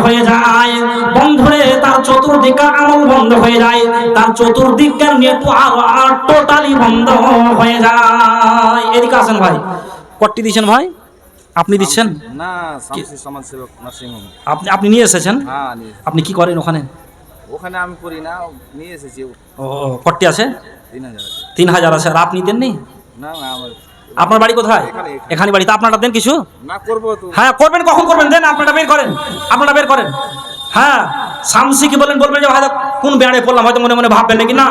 হয়ে যায় বন্ধুরে, তার চতুর্দিকে আমল বন্ধ হয়ে যায়, তার চতুর্দিকের নেটওয়ার্ক টোটালি বন্ধ হয়ে যায়। এদিকে আসেন ভাই, কট্টি দিচ্ছেন ভাই? আপনি দিচ্ছেন না? শামসি সমাজসেবক নার্সিংহোম। আপনি নিয়ে এসেছেন? হ্যাঁ, আপনি কি করেন ওখানে? ওখানে আমি করি না, নিয়ে এসেছি। ও, কট্টি আছে? 3000 আছে। 3000 আছে। আর আপনি দেননি? না না, আপনার বাড়ি কোথায়? এখানে বাড়ি। তা আপনারটা দেন কিছু? না, করবো তো। হ্যাঁ করবেন, কখন করবেন? দেন, আপনারটা বের করেন, আপনারটা বের করেন। হ্যাঁ, শামসি কি বলবেন যে হয়তো কোন বেড়ে পড়লাম, হয়তো মনে মনে ভাববেন নাকি? না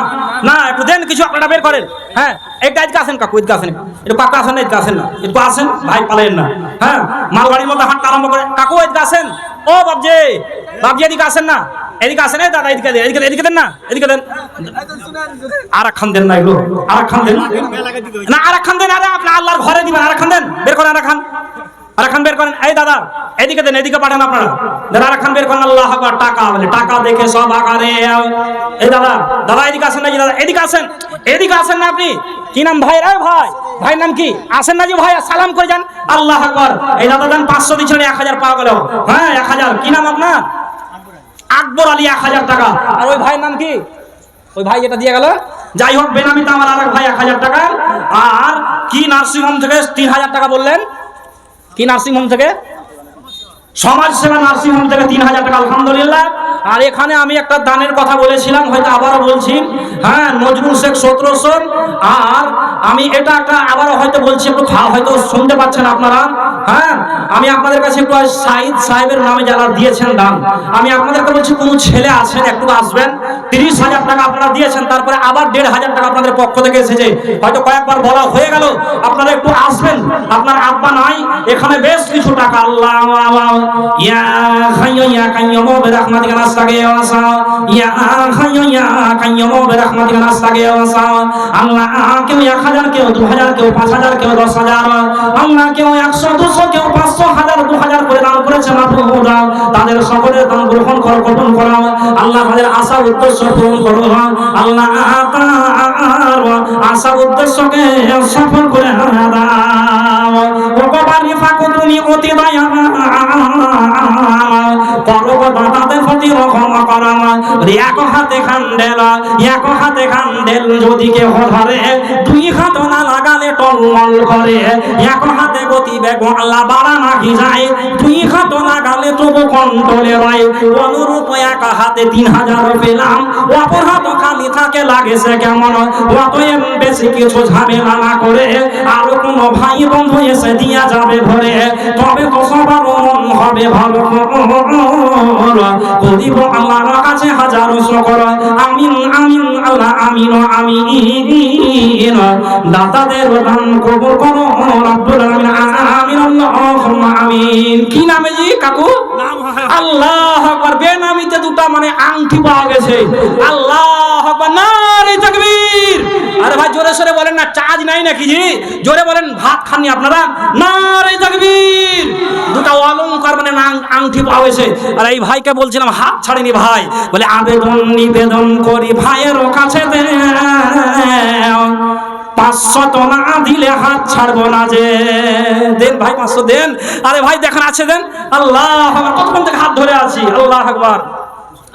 না, একটু দেন কিছু, আপনারা বের করেন। হ্যাঁ, একটু আজকে আসেন কাকু, এদিকে আসেন একটু। কাকু আসেন না, এদিকে আসেন না, একটু আসেন ভাই, পালেন না। হ্যাঁ, মালগাড়ির মধ্যে হাঁটতে আরম্ভ করে। কাকু এদিকে আসেন। ও বাবজি, বাবজি এদিকে আসেন না, এদিকে আসেন। এই দাদা এদিকে দেন, এদিকে দেন না, এদিকে দেন। আর একখান দেন না, এগুলো আর একখান দেন না, আর একখান দেন। আরে আপনার আল্লাহর ঘরে দিবেন, আর একখান দেন, বের করেন আর একখান, আর একখান বের করেন। এই দাদা এদিকে দেন, এদিকে পাঠান আপনারা। দাদা আর একখান বের করেন। আল্লাহ আকবার। টাকা বলে, টাকা দেখে সব আগারে। এই দাদা, দাদা এদিকে আসেন না জি, দাদা এদিকে আসেন, এদিকে আসেন না। আপনি কি নাম ভাই? রে ভাই, ভাইয়ের নাম কি? আসেন না জি ভাই, সালাম করে যান। আল্লাহ আকবার। এই দাদা দেন 500 দিচ্ছেন, 1000 পাওয়া গেল। হ্যাঁ 1000। কি নাম আপনার? আকবর আলী, 1000 টাকা। আর ওই ভাইয়ের নাম কি? ওই ভাই যেটা দিয়ে গেল, যাই হোক বেনামিতে আমার আরেক ভাই 1000 টাকা। আর কি নার্সিংহোম থেকে 3000 টাকা বললেন? কি নার্সিংহোম থেকে? সমাজ সেবা নার্সিংহোম থেকে 3000 টাকা, আলহামদুলিল্লাহ। আর এখানে আমি একটা দানের কথা বলেছিলাম, হয়তো আবারও বলছি। হ্যাঁ, নজরুল শেখ 1700। আর আমি এটা একটা আবারও হয়তো বলছি, একটু হয়তো শুনতে পাচ্ছেন আপনারা। হ্যাঁ, আমি আপনাদের কাছে একটু সাইদ সাহেবের নামে যারা দিয়েছেন দান, আমি আপনাদেরকে বলছি, কোনো ছেলে আছেন একটু আসবেন। 30,000 টাকা আপনারা দিয়েছেন, তারপরে আবার 1500 টাকা আপনাদের পক্ষ থেকে এসেছে, হয়তো কয়েকবার বলা হয়ে গেল। আপনারা একটু আসবেন, আপনার আব্বা নাই এখানে, বেশ কিছু টাকা। আল্লাহ ইয়া হাইয়্যু ইয়া কাইয়্যুম বিরহমাতিকা নাস্তাগীথ, ইয়া হাইয়্যু ইয়া কাইয়্যুম বিরহমাতিকা নাস্তাগীথ। আল্লাহ, কেউ 1000, কেউ 2000, কেউ 5000, কেউ 10000, আল্লাহ কেউ 100, 200, কেউ 500, 1000, 2000 করে দান করেছে। মাহবুব, তাদের সকলের দান গ্রহণ করো, কবুল করো। আল্লাহ তাদের আশা উদ্দেশ্য পূরণ করো। আল্লাহ তার আশা উদ্দেশ্যকে সফল করে দাও। ভগবানই ফাঁকু তুমি অতি দয়া করো, দাতাদের প্রতি রকম করো। এক হাতে খান্ডেল, এক হাতে খান্ডেল যদি কেহ ধরে, 2 হাত না লাগালে টলমল করে। এক হাতে গতি বেগ আল্লাহ বাড়া নাকি যায়, 2 হাত লাগালে তবু কন্ট্রোলে রয়। অনুরূপ এক হাতে 3000 পেলাম, অপর হাত খালি থাকে, লাগেছে কেমন? অতএব বেশি কিছু ঝামেলা না করে আর কোনো ভাই বন্ধু এসে দিয়া যাবে ঘরে, তবে তো সবার মন হবে ভালো। করিব আল্লাহর কাছে হাজারো শুকর। আমিন আমিন আল্লাহ আমিন আমিন। দাতাদের দান কবুল করো রব্বুল আলামিন। আমিন আল্লাহুম্মা আমিন। কি নামে জি কাকু? আল্লাহু আকবার। বেনামিতে দুটো মানে আংটি পাওয়া গেছে। আল্লাহু আকবার, নারে তাকবীর। আরে ভাই জোরে সরে বলেন না, চার্জ নাই নাকি জি? জোরে বলেন, ভাত খাননি আপনারা? নারে তাকবীর। দুটো অলংকার মানে আংটি পাওয়া গেছে। আর এই ভাইকে বলছিলাম হাত ছাড়িনি ভাই, বলে আবেদন নিবেদন করি ভাইয়ের কাছে, 500 না দিলে হাত ছাড়বো না যে। দেন ভাই 500 দেন। আরে ভাই দেখেন আছে, দেন। আল্লাহ, কতক্ষণ থেকে হাত ধরে আছি। আল্লাহ আকবার।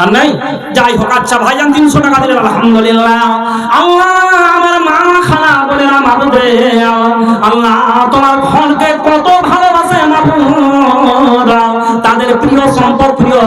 আর নাই, যাই হোক। আচ্ছা ভাইজান 300 টাকা দিলেন, আলহামদুলিল্লাহ। আল্লাহ, আমার মা খালা বলে না মাবুদে, আল্লাহ তোমার ঘরকে কত ভালোবাসে মাবুদ, তাদের প্রিয় সম্পদ, প্রিয়